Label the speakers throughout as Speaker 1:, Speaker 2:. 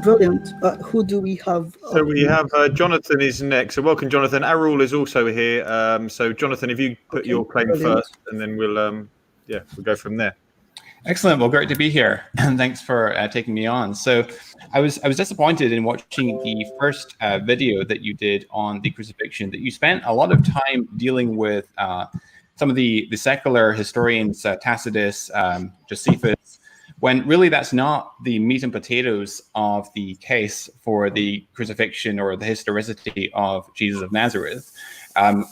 Speaker 1: Brilliant. Who do we have?
Speaker 2: So we have Jonathan is next. So welcome, Jonathan. Arul is also here. So Jonathan, if you put your claim first, and then we'll go from there.
Speaker 3: Excellent. Well, great to be here, and thanks for taking me on. So, I was disappointed in watching the first video that you did on the crucifixion. That you spent a lot of time dealing with some of the secular historians, Tacitus, Josephus, when really that's not the meat and potatoes of the case for the crucifixion or the historicity of Jesus of Nazareth.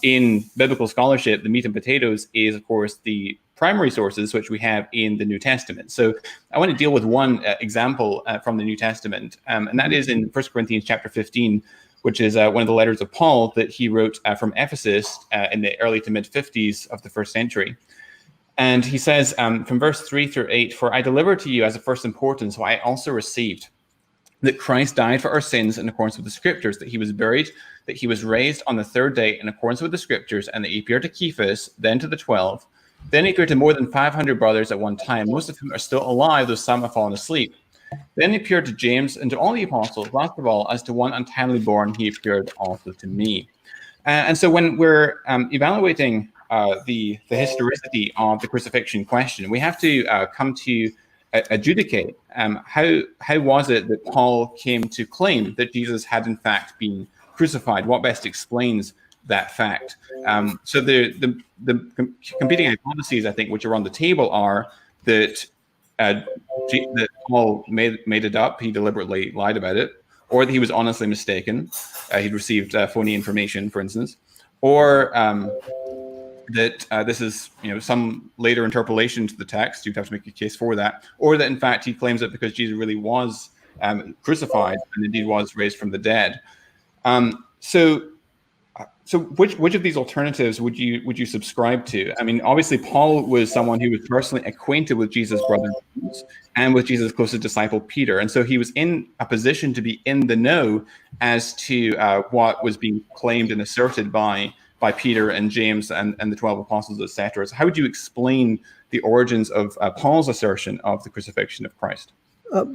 Speaker 3: In biblical scholarship, the meat and potatoes is, of course, the primary sources which we have in the New Testament. So I want to deal with one example from the New Testament, and that is in 1 Corinthians chapter 15, which is one of the letters of Paul that he wrote from Ephesus in the early to mid-50s of the first century. And he says from verse 3 through 8, "For I delivered to you as of first importance what I also received, that Christ died for our sins in accordance with the scriptures, that he was buried, that he was raised on the third day in accordance with the scriptures, and that he appeared to Cephas, then to the 12. Then he appeared to more than 500 brothers at one time, most of whom are still alive, though some have fallen asleep. Then he appeared to James and to all the apostles. Last of all, as to one untimely born, he appeared also to me." And so when we're evaluating the historicity of the crucifixion question, we have to come to adjudicate how was it that Paul came to claim that Jesus had in fact been crucified? What best explains that fact? So the competing hypotheses, I think, which are on the table are that that Paul made it up, he deliberately lied about it, or that he was honestly mistaken, he'd received phony information, for instance, or that this is some later interpolation to the text. You'd have to make a case for that, or that in fact he claims it because Jesus really was crucified and indeed was raised from the dead. So which of these alternatives would you subscribe to? I mean, obviously Paul was someone who was personally acquainted with Jesus' brother James and with Jesus' closest disciple Peter, and so he was in a position to be in the know as to what was being claimed and asserted by Peter and James and the 12 apostles, etc. So how would you explain the origins of Paul's assertion of the crucifixion of Christ?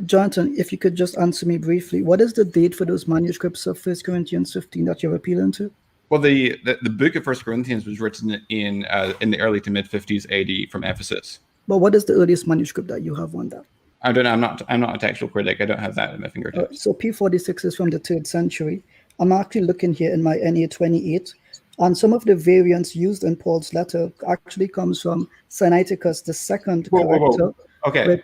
Speaker 1: Jonathan, if you could just answer me briefly, what is the date for those manuscripts of 1 Corinthians 15 that you're appealing to?
Speaker 3: Well, the book of 1 Corinthians was written in the early to mid-50s AD from Ephesus.
Speaker 1: But what is the earliest manuscript that you have on that?
Speaker 3: I don't know. I'm not a textual critic. I don't have that at my fingertips.
Speaker 1: So P46 is from the 3rd century. I'm actually looking here in my NA 28, and some of the variants used in Paul's letter actually comes from Sinaiticus, the second character.
Speaker 3: Okay.
Speaker 1: Which,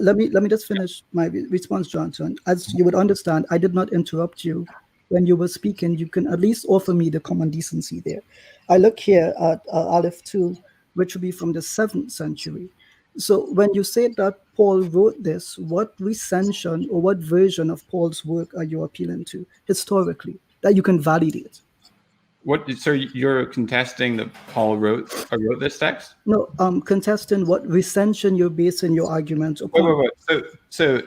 Speaker 1: let me just finish my response, Jonathan. As you would understand, I did not interrupt you when you were speaking. You can at least offer me the common decency there. I look here at Aleph 2, which would be from the 7th century. So when you say that Paul wrote this, what recension or what version of Paul's work are you appealing to historically that you can validate?
Speaker 3: So you're contesting that Paul wrote this text?
Speaker 1: No, contesting what recension you're basing your argument upon.
Speaker 3: Wait. So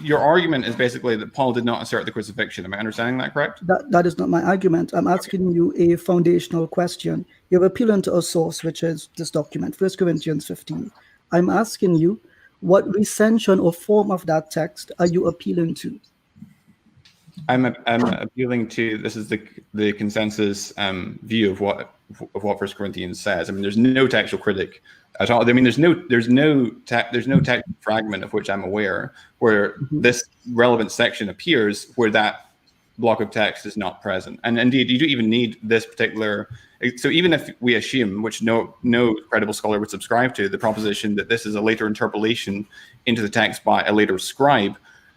Speaker 3: your argument is basically that Paul did not assert the crucifixion. Am I understanding that correct?
Speaker 1: That is not my argument. I'm asking you a foundational question. You're appealing to a source, which is this document, 1 Corinthians 15. I'm asking you, what recension or form of that text are you appealing to?
Speaker 3: I'm appealing to, this is the consensus view of what 1 Corinthians says. I mean, there's no textual critic at all. I mean, there's no textual fragment of which I'm aware where this relevant section appears where that block of text is not present. And indeed, you do even need this particular. So even if we assume, which no credible scholar would subscribe to, the proposition that this is a later interpolation into the text by a later scribe,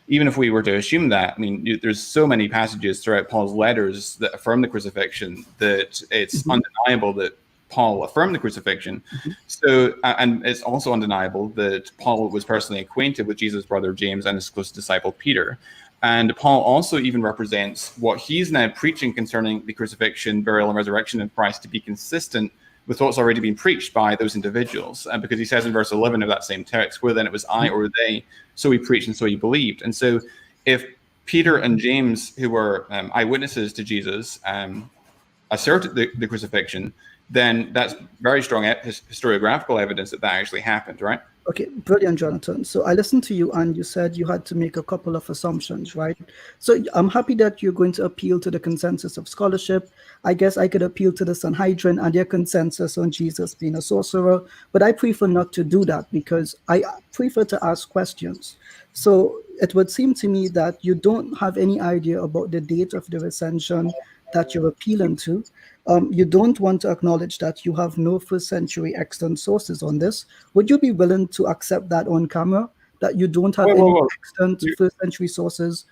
Speaker 3: even if we were to assume that, I mean, there's so many passages throughout Paul's letters that affirm the crucifixion that it's undeniable that Paul affirmed the crucifixion. So, and it's also undeniable that Paul was personally acquainted with Jesus' brother James and his close disciple Peter. And Paul also even represents what he's now preaching concerning the crucifixion, burial, and resurrection of Christ to be consistent with what's already been preached by those individuals. Because he says in verse 11 of that same text, where then it was I or they, so he preached and so he believed. And so if Peter and James, who were eyewitnesses to Jesus, asserted the crucifixion, then that's very strong historiographical evidence that actually happened, right?
Speaker 1: Okay, brilliant, Jonathan. So I listened to you and you said you had to make a couple of assumptions, right? So I'm happy that you're going to appeal to the consensus of scholarship. I guess I could appeal to the Sanhedrin and their consensus on Jesus being a sorcerer, but I prefer not to do that because I prefer to ask questions. So it would seem to me that you don't have any idea about the date of the ascension that you're appealing to. You don't want to acknowledge that you have no first century extant sources on this. Would you be willing to accept that on camera, that you don't have any extant first century sources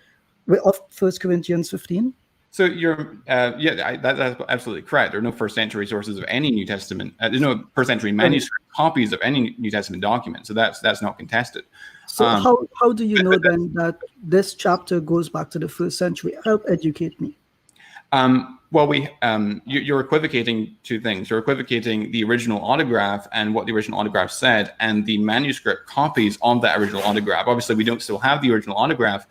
Speaker 1: of 1 Corinthians 15?
Speaker 3: So you're, that's absolutely correct. There are no first century sources of any New Testament. There's no first century manuscript copies of any New Testament document. So that's not contested.
Speaker 1: So how do you know then that this chapter goes back to the first century? Help educate me.
Speaker 3: Well, you're equivocating two things. You're equivocating the original autograph and what the original autograph said, and the manuscript copies of that original autograph. Obviously, we don't still have the original autograph,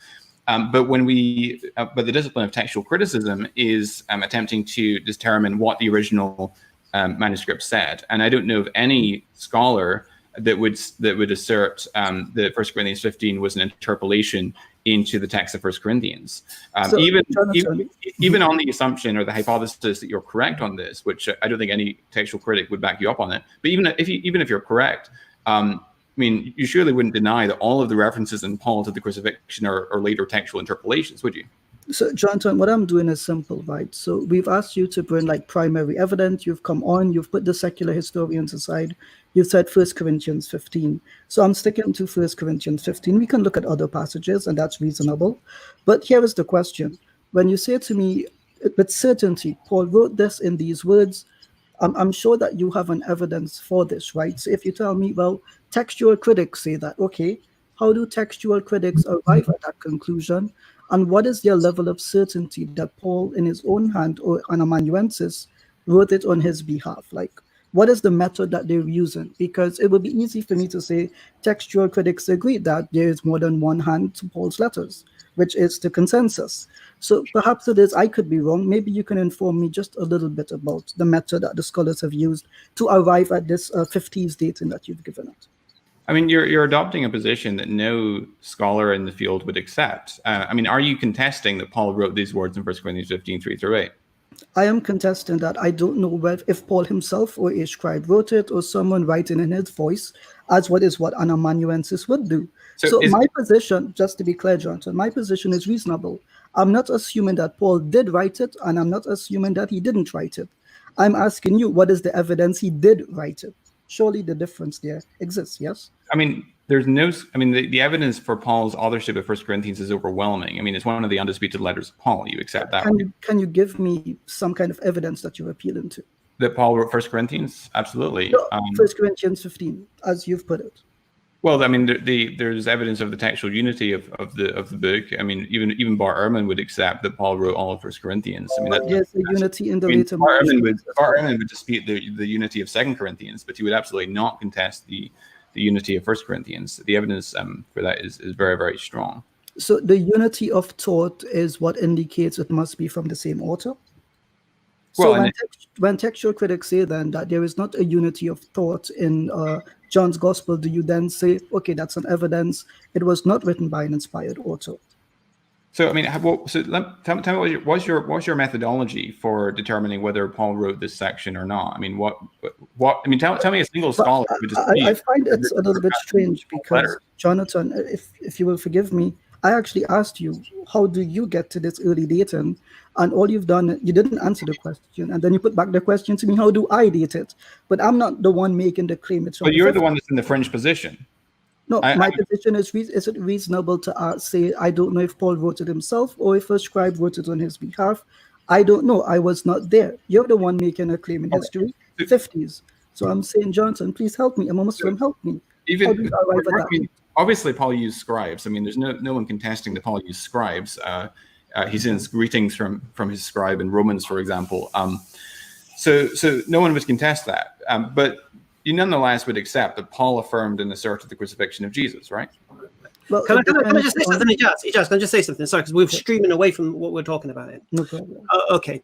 Speaker 3: but the discipline of textual criticism is attempting to determine what the original manuscript said. And I don't know of any scholar that would assert that 1 Corinthians 15 was an interpolation into the text of 1 Corinthians. Even on the assumption or the hypothesis that you're correct on this, which I don't think any textual critic would back you up on it. But even if you're correct, I mean, you surely wouldn't deny that all of the references in Paul to the crucifixion are later textual interpolations, would you?
Speaker 1: So, Jonathan, what I'm doing is simple, right? So we've asked you to bring like primary evidence. You've come on, you've put the secular historians aside. You've said 1 Corinthians 15. So I'm sticking to 1 Corinthians 15. We can look at other passages, and that's reasonable. But here is the question. When you say to me, with certainty, Paul wrote this in these words, I'm sure that you have an evidence for this, right? So if you tell me, well, textual critics say that, okay, how do textual critics arrive at that conclusion? And what is their level of certainty that Paul, in his own hand, or an amanuensis, wrote it on his behalf? Like, what is the method that they're using? Because it would be easy for me to say textual critics agree that there is more than one hand to Paul's letters, which is the consensus. So perhaps it is, I could be wrong. Maybe you can inform me just a little bit about the method that the scholars have used to arrive at this 50s dating that you've given it.
Speaker 3: I mean, you're adopting a position that no scholar in the field would accept. I mean, are you contesting that Paul wrote these words in 1 Corinthians 15, 3-8?
Speaker 1: I am contesting that. I don't know if Paul himself or a scribe wrote it or someone writing in his voice, as what an amanuensis would do. So my position, just to be clear, Jonathan, my position is reasonable. I'm not assuming that Paul did write it, and I'm not assuming that he didn't write it. I'm asking you, what is the evidence he did write it? Surely the difference there exists, yes?
Speaker 3: I mean, the evidence for Paul's authorship of 1 Corinthians is overwhelming. I mean, it's one of the undisputed letters of Paul. You accept that?
Speaker 1: Can you give me some kind of evidence that you're appealing to?
Speaker 3: That Paul wrote 1 Corinthians? Absolutely.
Speaker 1: No, 1 Corinthians 15, as you've put it.
Speaker 3: Well, I mean, there's evidence of the textual unity of the book. I mean, even Bart Ehrman would accept that Paul wrote all of 1 Corinthians. I mean,
Speaker 1: there's a unity in the later.
Speaker 3: Bart Ehrman would dispute the unity of 2 Corinthians, but he would absolutely not contest the unity of 1 Corinthians. The evidence for that is very, very strong.
Speaker 1: So the unity of thought is what indicates it must be from the same author? So when textual critics say then that there is not a unity of thought in John's Gospel, do you then say, okay, that's an evidence it was not written by an inspired author?
Speaker 3: So I mean, tell me what's your methodology for determining whether Paul wrote this section or not? I mean, I mean, tell me a single scholar.
Speaker 1: I find it's a little bit strange because Jonathan, if you will forgive me, I actually asked you, how do you get to this early dating? And all you've done, you didn't answer the question. And then you put back the question to me, how do I date it? But I'm not the one making the claim.
Speaker 3: But you're the one that's in the fringe position.
Speaker 1: No, my position is it reasonable to say, I don't know if Paul wrote it himself or if a scribe wrote it on his behalf. I don't know. I was not there. You're the one making a claim in history, 50s. So I'm saying, Johnson, please help me. I'm a Muslim, help me.
Speaker 3: Obviously, Paul used scribes. I mean, there's no one contesting that Paul used scribes. He sends greetings from his scribe in Romans, for example. So no one would contest that. But you nonetheless would accept that Paul affirmed and asserted the crucifixion of Jesus, right?
Speaker 4: Well, can I just say something, Ijaz? Can I just say something? Sorry, because we're streaming away from what we're talking about here.
Speaker 1: No problem.
Speaker 4: Okay.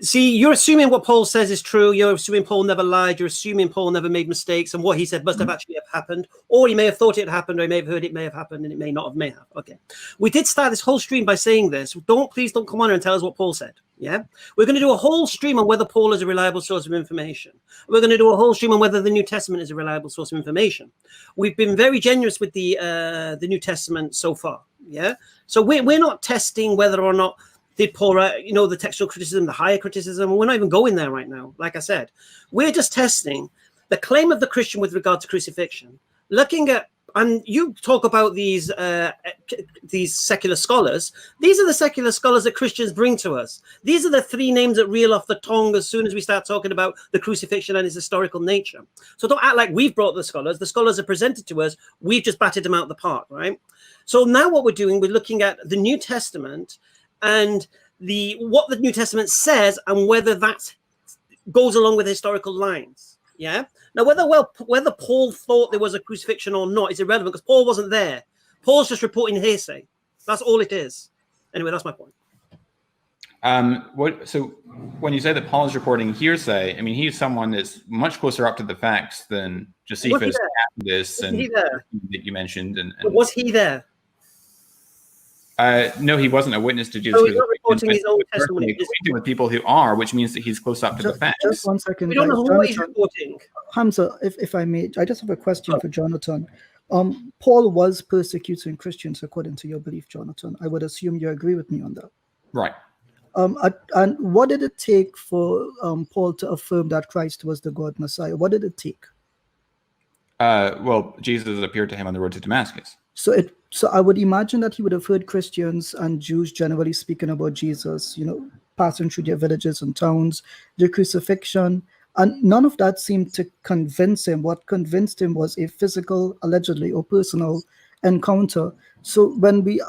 Speaker 4: See, you're assuming what Paul says is true. You're assuming Paul never lied. You're assuming Paul never made mistakes, and what he said must have actually have happened, or he may have thought it happened, or he may have heard it may have happened, and it may not have. May have. Okay. We did start this whole stream by saying this. Please don't come on and tell us what Paul said. Yeah, we're going to do a whole stream on whether Paul is a reliable source of information. We're going to do a whole stream on whether the New Testament is a reliable source of information. We've been very generous with the New Testament so far. Yeah, so we're not testing whether or not did Paul write, the textual criticism, the higher criticism. We're not even going there right now. Like I said, we're just testing the claim of the Christian with regard to crucifixion, looking at. And you talk about these secular scholars. These are the secular scholars that Christians bring to us. These are the three names that reel off the tongue as soon as we start talking about the crucifixion and its historical nature. So don't act like we've brought the scholars. The scholars are presented to us. We've just batted them out the park, right? So now what we're doing, we're looking at the New Testament and what the New Testament says and whether that goes along with historical lines. Yeah. Now, whether Paul thought there was a crucifixion or not is irrelevant because Paul wasn't there. Paul's just reporting hearsay. That's all it is. Anyway, that's my point.
Speaker 3: So when you say that Paul is reporting hearsay, I mean, he's someone that's much close up to the facts than Josephus, Tacitus, and that you mentioned. And
Speaker 4: was he there?
Speaker 3: No, he wasn't a witness to Jesus.
Speaker 4: So he's not reporting his own testimony.
Speaker 3: He's with people who are, which means that he's close up to the facts.
Speaker 1: Just 1 second.
Speaker 4: We don't know what he's reporting.
Speaker 1: Hamza, if I may, I just have a question for Jonathan. Paul was persecuting Christians according to your belief, Jonathan. I would assume you agree with me on that.
Speaker 3: Right.
Speaker 1: And what did it take for Paul to affirm that Christ was the God Messiah? What did it take?
Speaker 3: Well, Jesus appeared to him on the road to Damascus.
Speaker 1: So I would imagine that he would have heard Christians and Jews generally speaking about Jesus, passing through their villages and towns, the crucifixion, and none of that seemed to convince him. What convinced him was a physical, allegedly, or personal encounter. So when we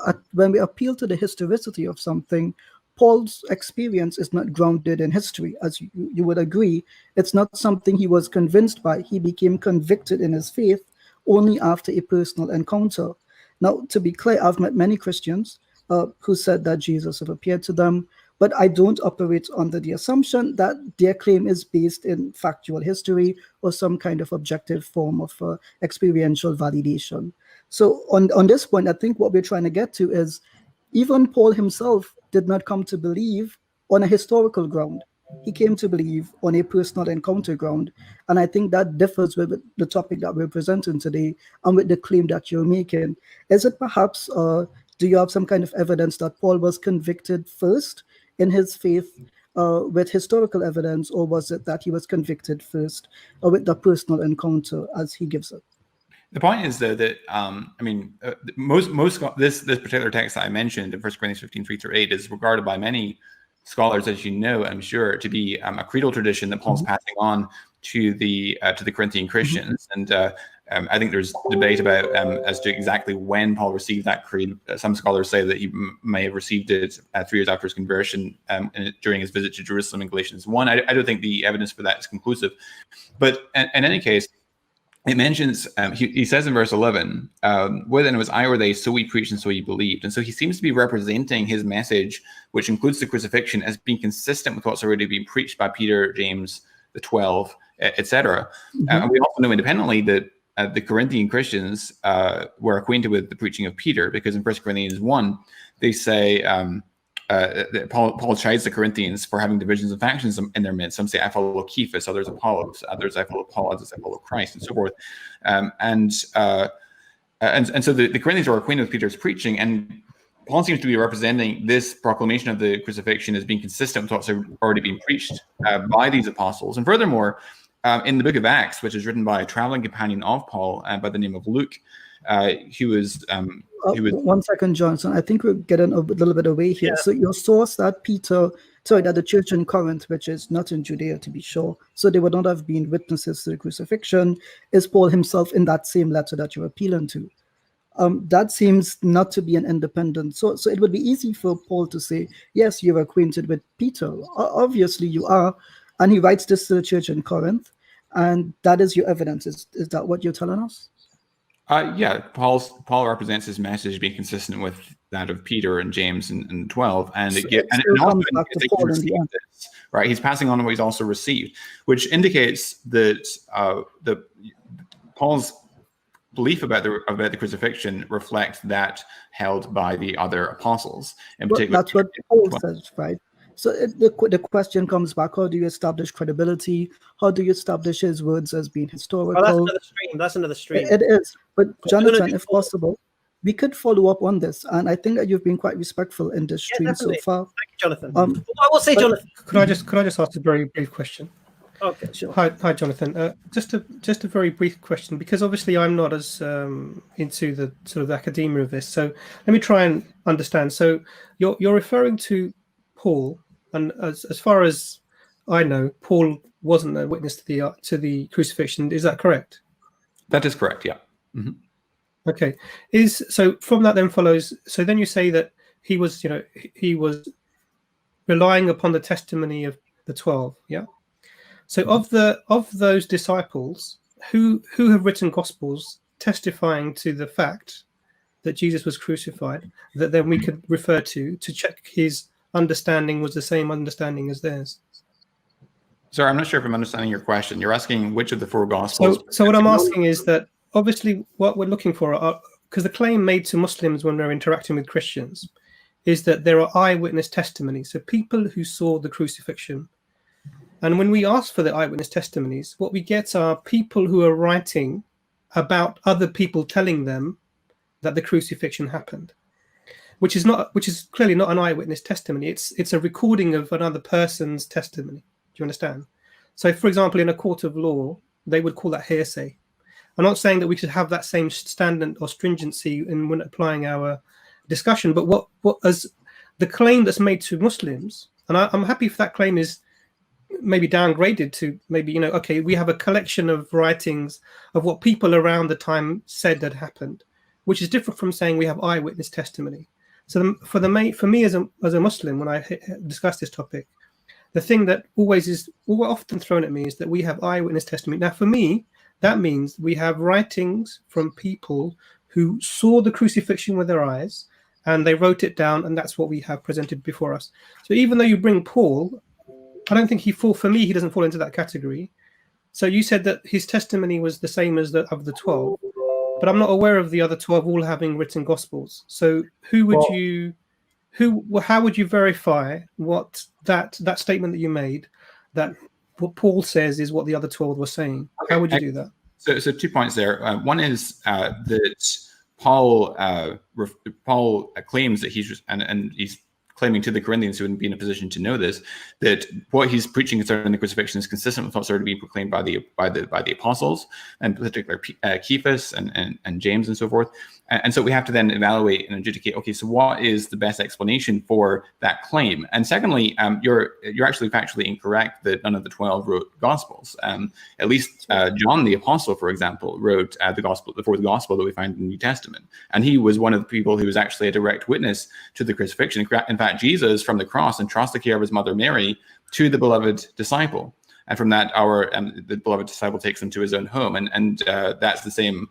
Speaker 1: appeal to the historicity of something, Paul's experience is not grounded in history, as you would agree. It's not something he was convinced by. He became convicted in his faith only after a personal encounter. Now, to be clear, I've met many Christians who said that Jesus have appeared to them, but I don't operate under the assumption that their claim is based in factual history or some kind of objective form of experiential validation. So on this point, I think what we're trying to get to is even Paul himself did not come to believe on a historical ground. He came to believe on a personal encounter ground. And I think that differs with the topic that we're presenting today and with the claim that you're making. Is it perhaps, do you have some kind of evidence that Paul was convicted first in his faith with historical evidence, or was it that he was convicted first with the personal encounter as he gives it?
Speaker 3: The point is, though, that most this particular text that I mentioned in 1 Corinthians 15:3-8 is regarded by many scholars, as you know, I'm sure, to be a creedal tradition that Paul's passing on to the Corinthian Christians. And I think there's debate about as to exactly when Paul received that creed. Some scholars say that he may have received it 3 years after his conversion during his visit to Jerusalem in Galatians 1. I don't think the evidence for that is conclusive. But in any case, it mentions, he says in verse 11, whether it was I or they, so we preached and so he believed. And so he seems to be representing his message, which includes the crucifixion, as being consistent with what's already been preached by Peter, James, the 12, etc. And we also know independently that the Corinthian Christians were acquainted with the preaching of Peter, because in 1 Corinthians 1, they say, Paul chides the Corinthians for having divisions and factions in their midst. Some say, I follow Cephas, others Apollos, others I follow Paul, others I follow Christ, and so forth. And so the Corinthians are acquainted with Peter's preaching, and Paul seems to be representing this proclamation of the crucifixion as being consistent with what's already been preached by these apostles. And furthermore, in the book of Acts, which is written by a traveling companion of Paul by the name of Luke, he was
Speaker 1: 1 second, Johnson. I think we're getting a little bit away here. Yeah. So your source that that the church in Corinth, which is not in Judea to be sure, so they would not have been witnesses to the crucifixion, is Paul himself in that same letter that you're appealing to. That seems not to be an independent source. So it would be easy for Paul to say, yes, you're acquainted with Peter. Obviously you are. And he writes this to the church in Corinth. And that is your evidence. Is that what you're telling us?
Speaker 3: Yeah, Paul represents his message being consistent with that of Peter and James and 12, and it also right? He's passing on what he's also received, which indicates that Paul's belief about the crucifixion reflects that held by the other apostles. In particular,
Speaker 1: that's what Paul says, right? So the question comes back: how do you establish credibility? How do you establish his words as being historical?
Speaker 4: Oh, that's another stream.
Speaker 1: It is. But Jonathan, if possible, we could follow up on this, and I think that you've been quite respectful in this stream so far.
Speaker 4: Thank you, Jonathan. I will say, Jonathan.
Speaker 5: Could I just ask a very brief question?
Speaker 4: Okay, sure.
Speaker 5: Hi, Jonathan. Just a very brief question, because obviously I'm not as into the sort of academia of this. So let me try and understand. So you're referring to Paul, and as far as I know, Paul wasn't a witness to the crucifixion. Is that correct?
Speaker 3: That is correct. Yeah. Mm-hmm.
Speaker 5: Okay. So from that then follows. So then you say that he was relying upon the testimony of the 12. Yeah. So of those disciples who have written gospels testifying to the fact that Jesus was crucified, that then we could refer to check his understanding was the same understanding as theirs.
Speaker 3: Sorry, I'm not sure if I'm understanding your question. You're asking which of the four gospels.
Speaker 5: So what I'm asking is that obviously what we're looking for are, because the claim made to Muslims when they're interacting with Christians is that there are eyewitness testimonies, so people who saw the crucifixion. And when we ask for the eyewitness testimonies, what we get are people who are writing about other people telling them that the crucifixion happened, which is clearly not an eyewitness testimony. It's a recording of another person's testimony. Do you understand? So, for example, in a court of law, they would call that hearsay. I'm not saying that we should have that same standard or stringency when applying our discussion, but what as the claim that's made to Muslims, and I'm happy if that claim is maybe downgraded to maybe, okay, we have a collection of writings of what people around the time said had happened, which is different from saying we have eyewitness testimony. So for me as a Muslim, when I discuss this topic, the thing that always often thrown at me is that we have eyewitness testimony. Now, for me, that means we have writings from people who saw the crucifixion with their eyes and they wrote it down, and that's what we have presented before us. So even though you bring Paul, I don't think he doesn't fall into that category. So you said that his testimony was the same as that of the 12, but I'm not aware of the other 12 all having written gospels. So how would you verify what that statement that you made, that what Paul says is what the other 12 were saying? How would you do that?
Speaker 3: So 2 points there. One is that Paul claims that he's claiming to the Corinthians, who wouldn't be in a position to know this, that what he's preaching concerning the crucifixion is consistent with what's already being proclaimed by the apostles, and particularly Cephas and James and so forth. And so we have to then evaluate and adjudicate, okay, so what is the best explanation for that claim? And secondly, you're actually factually incorrect that none of the 12 wrote gospels. At least John the apostle, for example, wrote the fourth gospel that we find in the New Testament. And he was one of the people who was actually a direct witness to the crucifixion. In fact, Jesus from the cross entrusts the care of his mother Mary to the beloved disciple. And from that, the beloved disciple takes him to his own home. And that's the same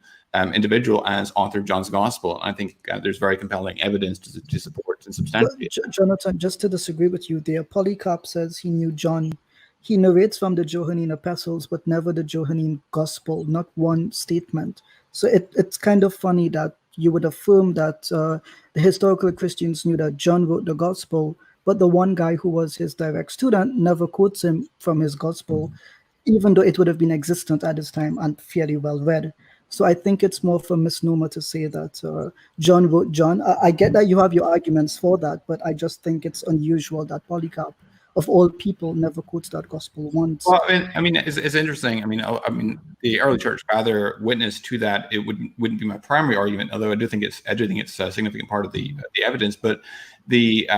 Speaker 3: individual as author of John's Gospel. I think there's very compelling evidence to support and substantiate.
Speaker 1: Jonathan, just to disagree with you there, Polycarp says he knew John. He narrates from the Johannine epistles, but never the Johannine Gospel, not one statement. So it's kind of funny that you would affirm that the historical Christians knew that John wrote the Gospel, but the one guy who was his direct student never quotes him from his Gospel, even though it would have been existent at this time and fairly well read. So I think it's more of a misnomer to say that John wrote John. I get that you have your arguments for that, but I just think it's unusual that Polycarp, of all people, never quotes that gospel once.
Speaker 3: Well, I mean, it's interesting. I mean, the early church father witnessed to that. It wouldn't be my primary argument, although I do think it's a significant part of the evidence. But the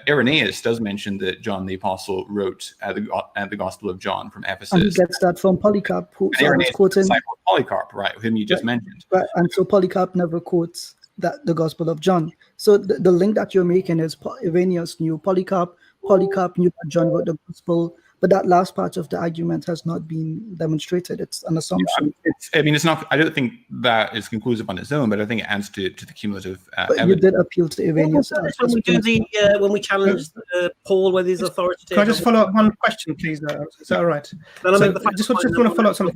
Speaker 3: Irenaeus does mention that John the Apostle wrote the Gospel of John from Ephesus.
Speaker 1: And he gets that from Polycarp, who was quoting
Speaker 3: Polycarp, right, whom you just mentioned.
Speaker 1: Right, and so Polycarp never quotes the Gospel of John. So the link that you're making is Irenaeus knew Polycarp. Polycarp knew that John wrote the Gospel, But that last part of the argument has not been demonstrated. It's an assumption.
Speaker 3: It's not. I don't think that is conclusive on its own, but I think it adds to the cumulative
Speaker 1: But
Speaker 3: evidence.
Speaker 1: you did appeal to Irenaeus.
Speaker 4: When we do the when we challenge Paul whether he's authoritative.
Speaker 5: Can I just follow up one question, please? Is that all right?
Speaker 4: Then I'll
Speaker 5: So
Speaker 4: make the
Speaker 5: just want to follow up something.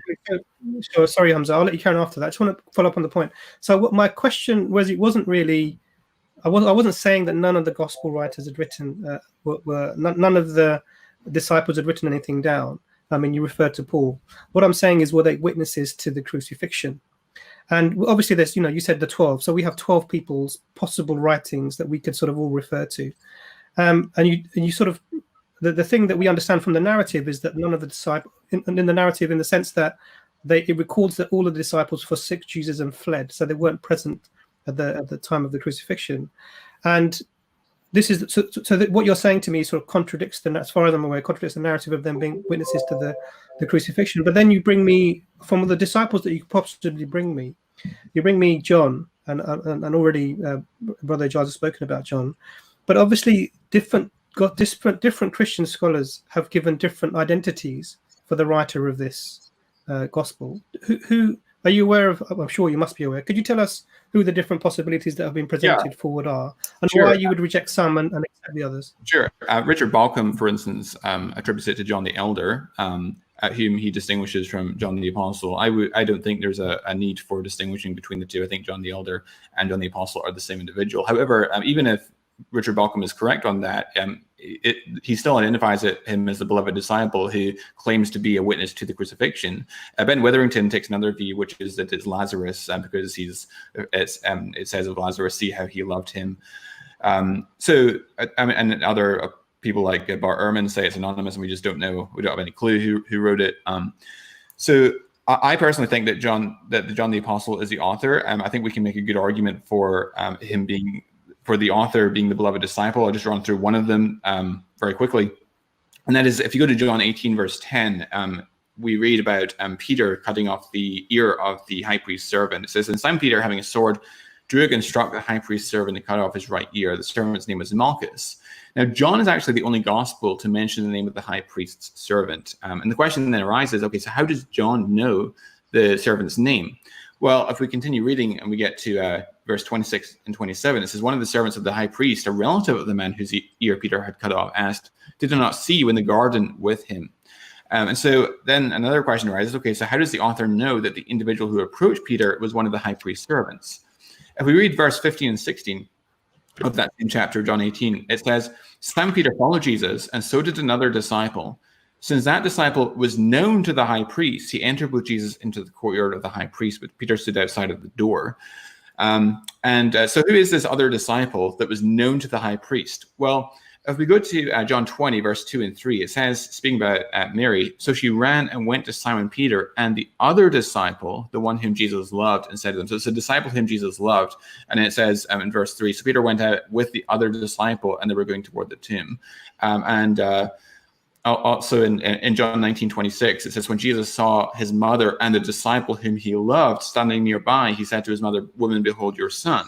Speaker 5: Sure, sorry, Hamza. I'll let you carry on after that. I just want to follow up on the point. So what my question was, it wasn't really. I wasn't saying that none of the gospel writers had written none of the disciples had written anything down. I mean, you referred to Paul. What I'm saying is, were they witnesses to the crucifixion? And obviously, there's, you said the 12. So we have 12 people's possible writings that we could sort of all refer to. And you sort of, the thing that we understand from the narrative is that none of the disciples, in the narrative, in the sense that it records that all of the disciples forsook Jesus and fled. So they weren't present at the time of the crucifixion. And this is so that what you're saying to me sort of contradicts as far as I'm aware, contradicts the narrative of them being witnesses to the crucifixion. But then you bring me, from the disciples that you could possibly bring me, you bring me John, and already Brother Giles has spoken about John. But obviously different Christian scholars have given different identities for the writer of this gospel. Who are you aware of? I'm sure you must be aware. Could you tell us who the different possibilities that have been presented forward are, and why you would reject some and accept the others?
Speaker 3: Sure. Richard Balcom, for instance, attributes it to John the Elder, whom he distinguishes from John the Apostle. I don't think there's a need for distinguishing between the two. I think John the Elder and John the Apostle are the same individual. However, even if Richard Balcom is correct on that, he still identifies him as the beloved disciple who claims to be a witness to the crucifixion. Ben Witherington takes another view, which is that it's Lazarus, because it says of Lazarus, see how he loved him. And other people like Bart Ehrman say it's anonymous, and we just don't know. We don't have any clue who wrote it. So I personally think that John the Apostle is the author. I think we can make a good argument for the author being the beloved disciple. I'll just run through one of them very quickly. And that is, if you go to John 18, verse 10, we read about Peter cutting off the ear of the high priest's servant. It says, and Simon Peter, having a sword, drew it and struck the high priest's servant and cut off his right ear. The servant's name was Malchus. Now, John is actually the only gospel to mention the name of the high priest's servant. And the question then arises, okay, so how does John know the servant's name? Well, if we continue reading and we get to verse 26 and 27, it says, one of the servants of the high priest, a relative of the man whose ear Peter had cut off, asked, did I not see you in the garden with him? And so then another question arises, okay, so how does the author know that the individual who approached Peter was one of the high priest's servants? If we read verse 15 and 16 of that same chapter, John 18, it says, Simon Peter followed Jesus, and so did another disciple. Since that disciple was known to the high priest, he entered with Jesus into the courtyard of the high priest, but Peter stood outside of the door. So who is this other disciple that was known to the high priest? Well, if we go to John 20, verse 2 and 3, it says, speaking about Mary, so she ran and went to Simon Peter and the other disciple, the one whom Jesus loved, and said to them, so it's a disciple whom Jesus loved. And it says in verse 3, so Peter went out with the other disciple and they were going toward the tomb. Also in John 19:26, it says, when Jesus saw his mother and the disciple whom he loved standing nearby, he said to his mother, woman, behold your son.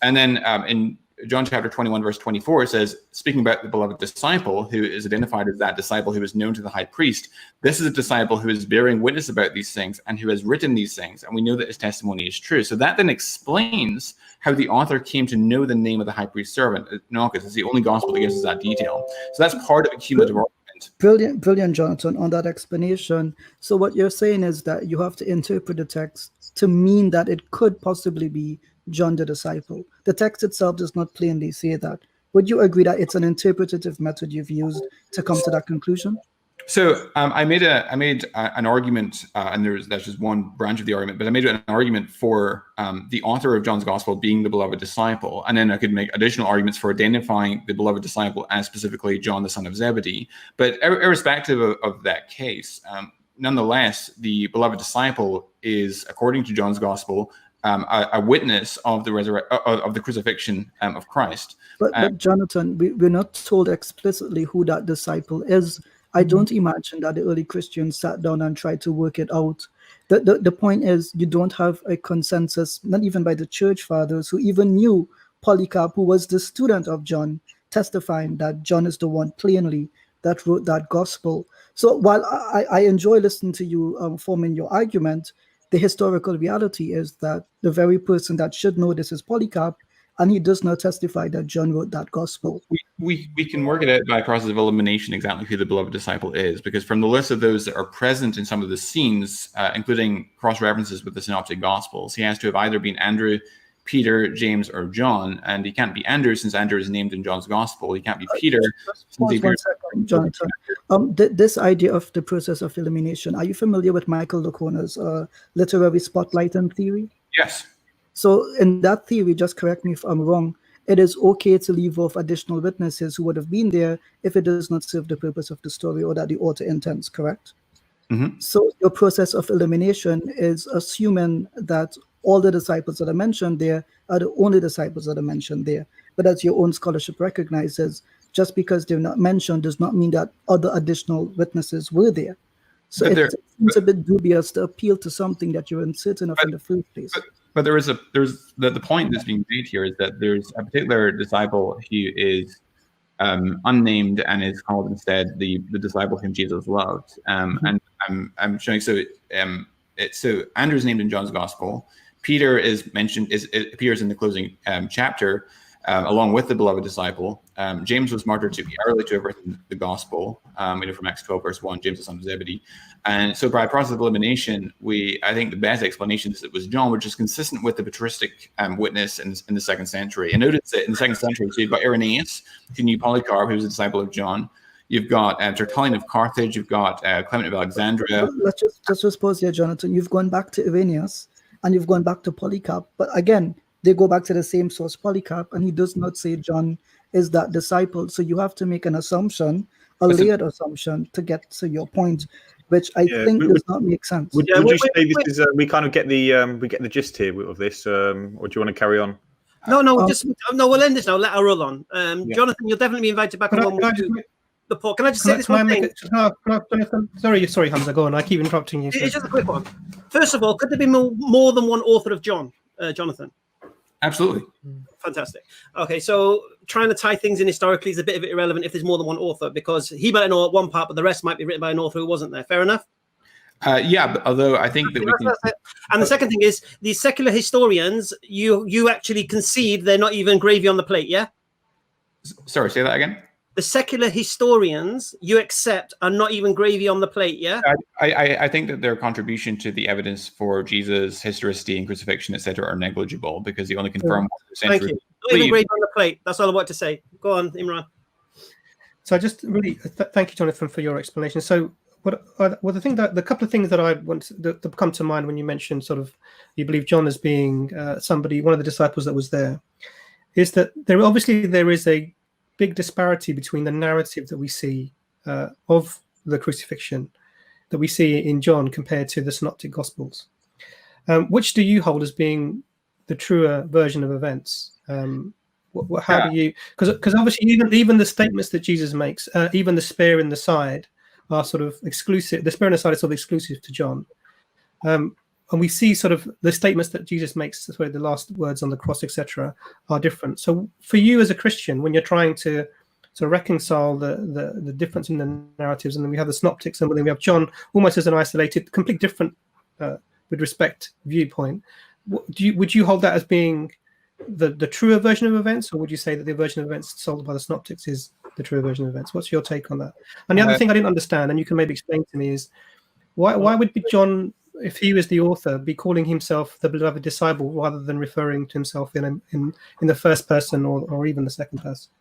Speaker 3: And then in John chapter 21, verse 24, it says, speaking about the beloved disciple, who is identified as that disciple who is known to the high priest, this is a disciple who is bearing witness about these things and who has written these things, and we know that his testimony is true. So that then explains how the author came to know the name of the high priest's servant. Malchus is the only gospel that gives us that detail. So that's part of a cumulative argument.
Speaker 1: Brilliant, Jonathan, on that explanation. So what you're saying is that you have to interpret the text to mean that it could possibly be John the disciple. The text itself does not plainly say that. Would you agree that it's an interpretative method you've used to come to that conclusion?
Speaker 3: So I made an argument, and that's just one branch of the argument, but I made an argument for the author of John's Gospel being the beloved disciple, and then I could make additional arguments for identifying the beloved disciple as specifically John, the son of Zebedee. But irrespective of that case, nonetheless, the beloved disciple is, according to John's Gospel, a witness of the crucifixion of Christ.
Speaker 1: But Jonathan, we're not told explicitly who that disciple is. I don't imagine that the early Christians sat down and tried to work it out. The point is, you don't have a consensus, not even by the church fathers, who even knew Polycarp, who was the student of John, testifying that John is the one plainly that wrote that gospel. So while I enjoy listening to you forming your argument, the historical reality is that the very person that should know this is Polycarp, and he does not testify that John wrote that gospel.
Speaker 3: We can work it out by a process of elimination exactly who the beloved disciple is, because from the list of those that are present in some of the scenes, including cross-references with the synoptic gospels, he has to have either been Andrew, Peter, James, or John, and he can't be Andrew since Andrew is named in John's gospel. He can't be Peter.
Speaker 1: One second, Jonathan. This idea of the process of elimination, are you familiar with Michael Lacona's literary spotlighting theory?
Speaker 3: Yes.
Speaker 1: So in that theory, just correct me if I'm wrong, it is okay to leave off additional witnesses who would have been there if it does not serve the purpose of the story or that the author intends, correct?
Speaker 3: Mm-hmm.
Speaker 1: So your process of elimination is assuming that all the disciples that are mentioned there are the only disciples that are mentioned there. But as your own scholarship recognizes, just because they're not mentioned does not mean that other additional witnesses were there. So it seems a bit dubious to appeal to something that you're uncertain of in the first place.
Speaker 3: But there's the point that's being made here is that there's a particular disciple who is unnamed and is called instead the disciple whom Jesus loved. And I'm showing so Andrew's named in John's gospel. Peter is mentioned, it appears in the closing chapter, along with the beloved disciple. James was martyred to be early to have written the gospel. We know from Acts 12, verse 1, James the son of Zebedee. And so by process of elimination, I think the best explanation is it was John, which is consistent with the patristic witness in the second century. And notice that in the second century, so you've got Irenaeus, who knew Polycarp, who was a disciple of John. You've got Tertullian of Carthage. You've got Clement of Alexandria.
Speaker 1: Let's just pause here, Jonathan. You've gone back to Irenaeus and you've gone back to Polycarp. But again, they go back to the same source, Polycarp, and he does not say John is that disciple. So you have to make an assumption, a layered assumption, to get to your point, which I think does not make sense.
Speaker 2: Would you say this is we kind of get the gist here of this, or do you want to carry on?
Speaker 4: No, we'll end this now. Let her roll on. Jonathan, you'll definitely be invited back on the pod. Can I just say this one thing?
Speaker 5: Sorry, Hamza, go on. I keep interrupting you.
Speaker 4: It's just a quick one. First of all, could there be more than one author of Jonathan?
Speaker 3: Absolutely.
Speaker 4: Fantastic. Okay, so trying to tie things in historically is a bit of it irrelevant if there's more than one author, because he might know one part, but the rest might be written by an author who wasn't there. Fair enough?
Speaker 3: Yeah, but although I think that we can...
Speaker 4: And the second thing is, these secular historians, you actually concede they're not even gravy on the plate, yeah?
Speaker 3: Sorry, say that again?
Speaker 4: The secular historians you accept are not even gravy on the plate, yeah?
Speaker 3: I think that their contribution to the evidence for Jesus, historicity, and crucifixion, etc., are negligible because they only confirm what the century.
Speaker 4: Thank you. Not even gravy on the plate. That's all I want to say. Go on, Imran.
Speaker 5: So I just really thank you, Jonathan, for your explanation. So the couple of things that I want to come to mind when you mentioned sort of you believe John as being one of the disciples that was there, is that there is a big disparity between the narrative that we see of the crucifixion that we see in John compared to the synoptic gospels. Which do you hold as being the truer version of events? How do you, because obviously even the statements that Jesus makes, even the spear in the side are sort of exclusive. The spear in the side is sort of exclusive to John. And we see sort of the statements that Jesus makes, the last words on the cross, etc., are different. So for you as a Christian, when you're trying to sort of reconcile the difference in the narratives, and then we have the synoptics, and then we have John almost as an isolated, complete different, with respect, viewpoint, would you hold that as being the truer version of events, or would you say that the version of events sold by the synoptics is the truer version of events? What's your take on that? And the other thing I didn't understand, and you can maybe explain to me, is why would John, if he was the author, be calling himself the beloved disciple rather than referring to himself in the first person or even the second person?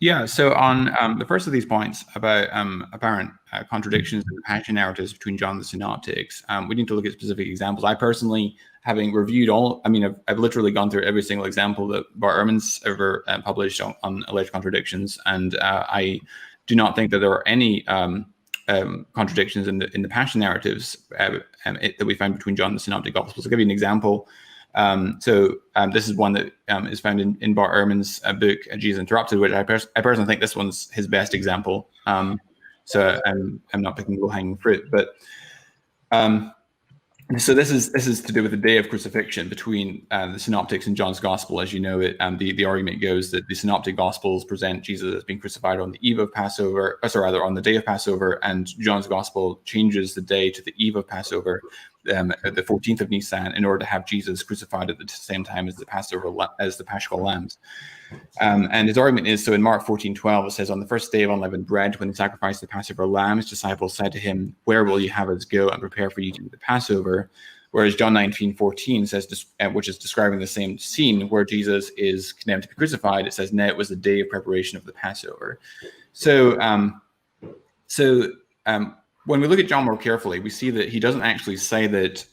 Speaker 3: Yeah, so on the first of these points about apparent contradictions in the passion narratives between John and the synoptics, we need to look at specific examples. I personally, having reviewed I've literally gone through every single example that Bart Ehrman's ever published on alleged contradictions, and I do not think that there are any contradictions in the passion narratives that we find between John and the synoptic gospels. I'll give you an example. This is one that is found in Bart Ehrman's book, Jesus Interrupted, which I personally think this one's his best example. So I'm not picking low-hanging fruit, but So this is to do with the day of crucifixion between the Synoptics and John's Gospel. As you know, the argument goes that the Synoptic Gospels present Jesus as being crucified on the eve of Passover, on the day of Passover, and John's Gospel changes the day to the eve of Passover, the 14th of Nisan, in order to have Jesus crucified at the same time as the Paschal lambs. And his argument is, so in Mark 14:12, it says, on the first day of unleavened bread, when he sacrificed the Passover lamb, his disciples said to him, where will you have us go and prepare for you to eat the Passover? Whereas John 19:14 says, which is describing the same scene where Jesus is condemned to be crucified, it says, now it was the day of preparation of the Passover. So when we look at John more carefully, we see that he doesn't actually say that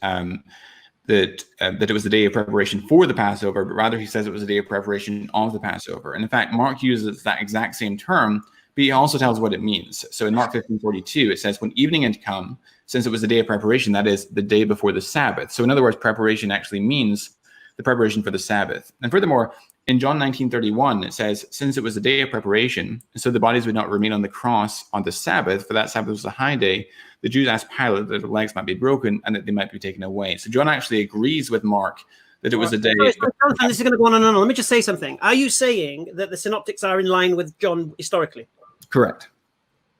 Speaker 3: that it was the day of preparation for the Passover, but rather he says it was the day of preparation of the Passover. And in fact, Mark uses that exact same term, but he also tells what it means. So in Mark 15:42, it says, when evening had come, since it was the day of preparation, that is the day before the Sabbath. So in other words, preparation actually means the preparation for the Sabbath. And furthermore, in John 19:31, it says, since it was the day of preparation, so the bodies would not remain on the cross on the Sabbath, for that Sabbath was a high day, the Jews asked Pilate that their legs might be broken and that they might be taken away. So John actually agrees with Mark that it was a day.
Speaker 4: Jonathan, this is going to go on and on. Let me just say something. Are you saying that the synoptics are in line with John historically?
Speaker 3: Correct.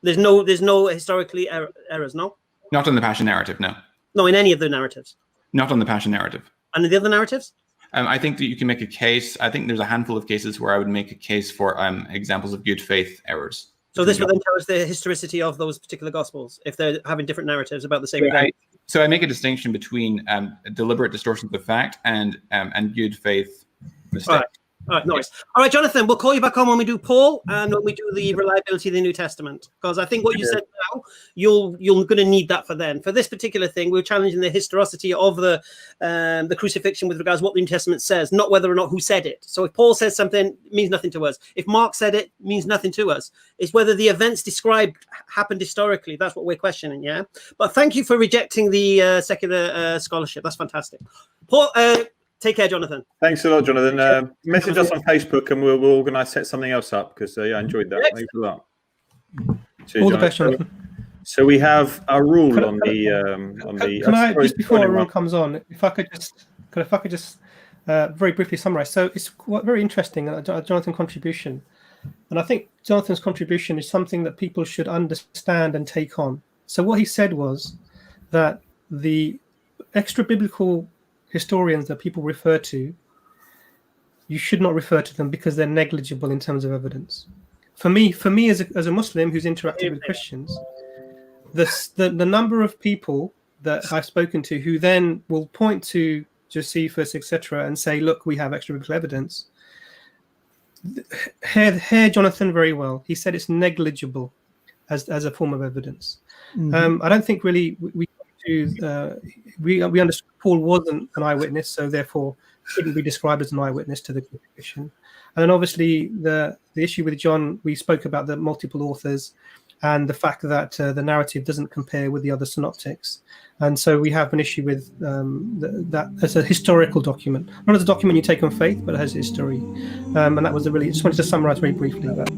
Speaker 4: There's no historically errors, no?
Speaker 3: Not on the Passion narrative, no.
Speaker 4: No, in any of the narratives?
Speaker 3: Not on the Passion narrative.
Speaker 4: And in the other narratives?
Speaker 3: I think that you can make a case. I think there's a handful of cases where I would make a case for examples of good faith errors.
Speaker 4: So this would then tell us the historicity of those particular gospels, if they're having different narratives about the same event.
Speaker 3: So I make a distinction between deliberate distortion of the fact and good faith mistake.
Speaker 4: All right, no worries. All right, Jonathan, we'll call you back on when we do Paul and when we do the reliability of the New Testament, because I think what you said now, you're going to need that for then. For this particular thing, we're challenging the historicity of the crucifixion with regards to what the New Testament says, not whether or not who said it. So if Paul says something, it means nothing to us. If Mark said it, it means nothing to us. It's whether the events described happened historically. That's what we're questioning, yeah? But thank you for rejecting the secular scholarship. That's fantastic. Paul, take care, Jonathan.
Speaker 2: Thanks a lot, Jonathan. Message us on Facebook and we'll organise, set something else up, because I enjoyed that. Thanks a lot. Cheers,
Speaker 5: all the best, Jonathan.
Speaker 2: So we have a rule on the.
Speaker 5: Can I just before a rule comes on, if I could just very briefly summarize. So it's very interesting, Jonathan's contribution, and I think Jonathan's contribution is something that people should understand and take on. So what he said was that the extra biblical historians that people refer to, you should not refer to them because they're negligible in terms of evidence. For me as a Muslim who's interacted with Christians, the number of people that I've spoken to who then will point to Josephus, etc., and say, look, we have extra biblical evidence. Hear Jonathan very well. He said it's negligible as a form of evidence. I don't think really we understood Paul wasn't an eyewitness, so therefore couldn't be described as an eyewitness to the crucifixion. And then obviously the issue with John, we spoke about the multiple authors and the fact that the narrative doesn't compare with the other synoptics. And so we have an issue with that as a historical document, not as a document you take on faith, but as history. And that was just wanted to summarize very briefly that.